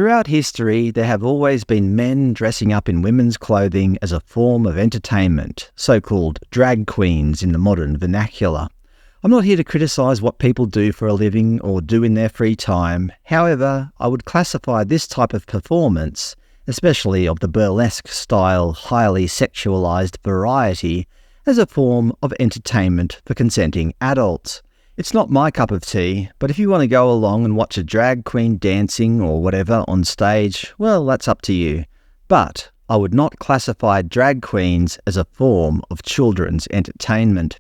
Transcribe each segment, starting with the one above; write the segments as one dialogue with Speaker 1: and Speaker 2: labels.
Speaker 1: Throughout history, there have always been men dressing up in women's clothing as a form of entertainment, so-called drag queens in the modern vernacular. I'm not here to criticise what people do for a living or do in their free time. However, I would classify this type of performance, especially of the burlesque-style, highly sexualised variety, as a form of entertainment for consenting adults. It's not my cup of tea, but if you want to go along and watch a drag queen dancing or whatever on stage, well, that's up to you. But I would not classify drag queens as a form of children's entertainment.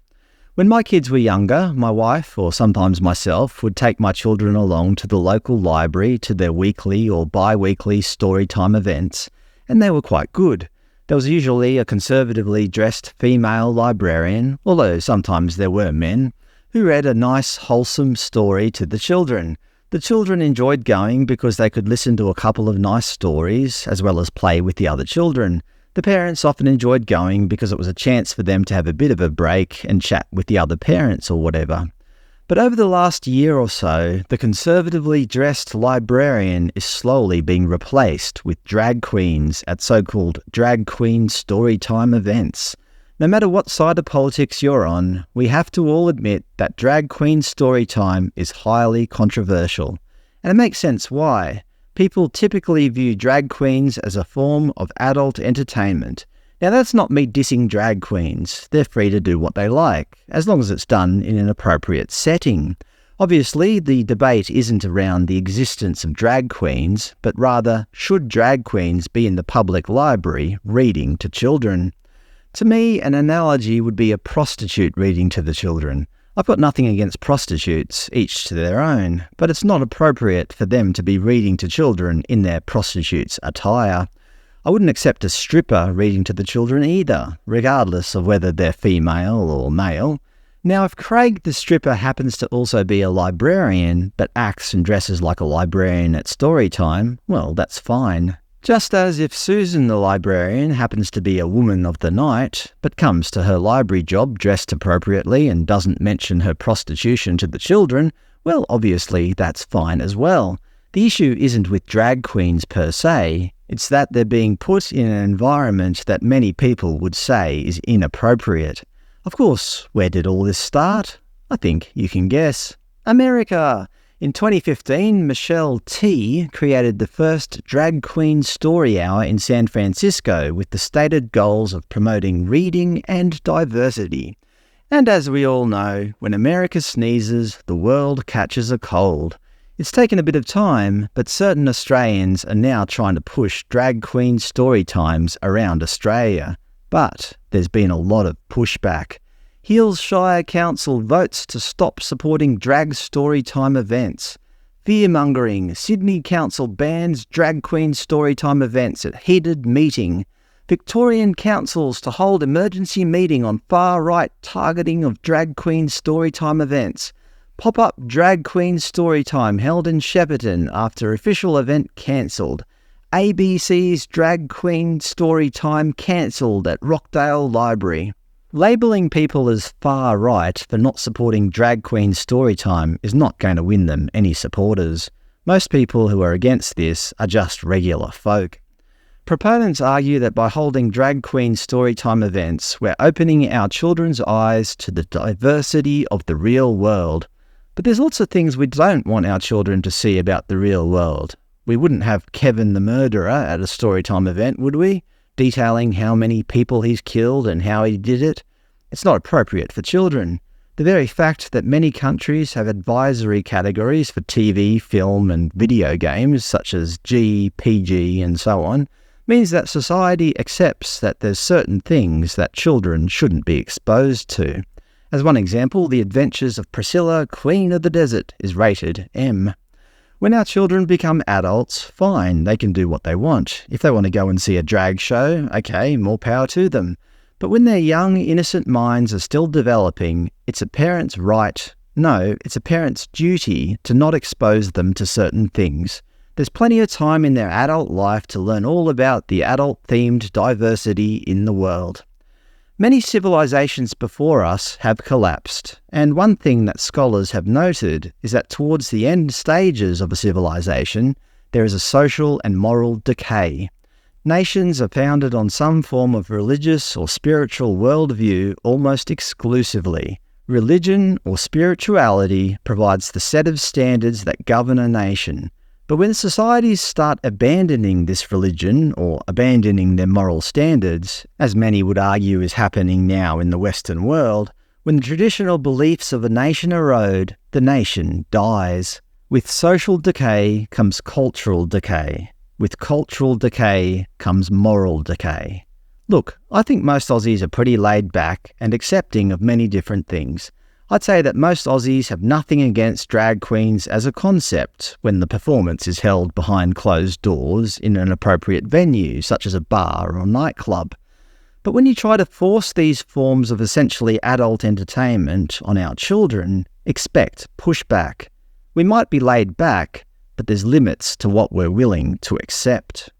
Speaker 1: When my kids were younger, my wife, or sometimes myself, would take my children along to the local library to their weekly or bi-weekly storytime events, and they were quite good. There was usually a conservatively dressed female librarian, although sometimes there were men, who read a nice, wholesome story to the children. The children enjoyed going because they could listen to a couple of nice stories, as well as play with the other children. The parents often enjoyed going because it was a chance for them to have a bit of a break and chat with the other parents or whatever. But over the last year or so, the conservatively dressed librarian is slowly being replaced with drag queens at so-called drag queen storytime events. No matter what side of politics you're on, we have to all admit that drag queen storytime is highly controversial. And it makes sense why. People typically view drag queens as a form of adult entertainment. Now that's not me dissing drag queens. They're free to do what they like, as long as it's done in an appropriate setting. Obviously, the debate isn't around the existence of drag queens, but rather, should drag queens be in the public library reading to children? To me, an analogy would be a prostitute reading to the children. I've got nothing against prostitutes, each to their own, but it's not appropriate for them to be reading to children in their prostitute's attire. I wouldn't accept a stripper reading to the children either, regardless of whether they're female or male. Now, if Craig the stripper happens to also be a librarian, but acts and dresses like a librarian at story time, well, that's fine. Just as if Susan the librarian happens to be a woman of the night, but comes to her library job dressed appropriately and doesn't mention her prostitution to the children, well, obviously that's fine as well. The issue isn't with drag queens per se, it's that they're being put in an environment that many people would say is inappropriate. Of course, where did all this start? I think you can guess. America! In 2015, Michelle T. created the first drag queen story hour in San Francisco with the stated goals of promoting reading and diversity. And as we all know, when America sneezes, the world catches a cold. It's taken a bit of time, but certain Australians are now trying to push drag queen story times around Australia. But there's been a lot of pushback. Hills Shire Council votes to stop supporting drag storytime events. Fear-mongering. Sydney Council bans drag queen storytime events at heated meeting. Victorian councils to hold emergency meeting on far-right targeting of drag queen storytime events. Pop-up drag queen storytime held in Shepparton after official event cancelled. ABC's drag queen storytime cancelled at Rockdale Library. Labelling people as far-right for not supporting drag queen storytime is not going to win them any supporters. Most people who are against this are just regular folk. Proponents argue that by holding drag queen storytime events, we're opening our children's eyes to the diversity of the real world. But there's lots of things we don't want our children to see about the real world. We wouldn't have Kevin the murderer at a storytime event, would we? Detailing how many people he's killed and how he did it. It's not appropriate for children. The very fact that many countries have advisory categories for TV, film and video games, such as G, PG and so on, means that society accepts that there's certain things that children shouldn't be exposed to. As one example, The Adventures of Priscilla, Queen of the Desert is rated M. When our children become adults, fine, they can do what they want. If they want to go and see a drag show, okay, more power to them. But when their young, innocent minds are still developing, it's a parent's right, no, it's a parent's duty to not expose them to certain things. There's plenty of time in their adult life to learn all about the adult-themed diversity in the world. Many civilizations before us have collapsed, and one thing that scholars have noted is that towards the end stages of a civilization, there is a social and moral decay. Nations are founded on some form of religious or spiritual worldview almost exclusively. Religion or spirituality provides the set of standards that govern a nation. But when societies start abandoning this religion or abandoning their moral standards, as many would argue is happening now in the Western world, when the traditional beliefs of a nation erode, the nation dies. With social decay comes cultural decay. With cultural decay comes moral decay. Look, I think most Aussies are pretty laid back and accepting of many different things. I'd say that most Aussies have nothing against drag queens as a concept when the performance is held behind closed doors in an appropriate venue, such as a bar or nightclub. But when you try to force these forms of essentially adult entertainment on our children, expect pushback. We might be laid back, but there's limits to what we're willing to accept.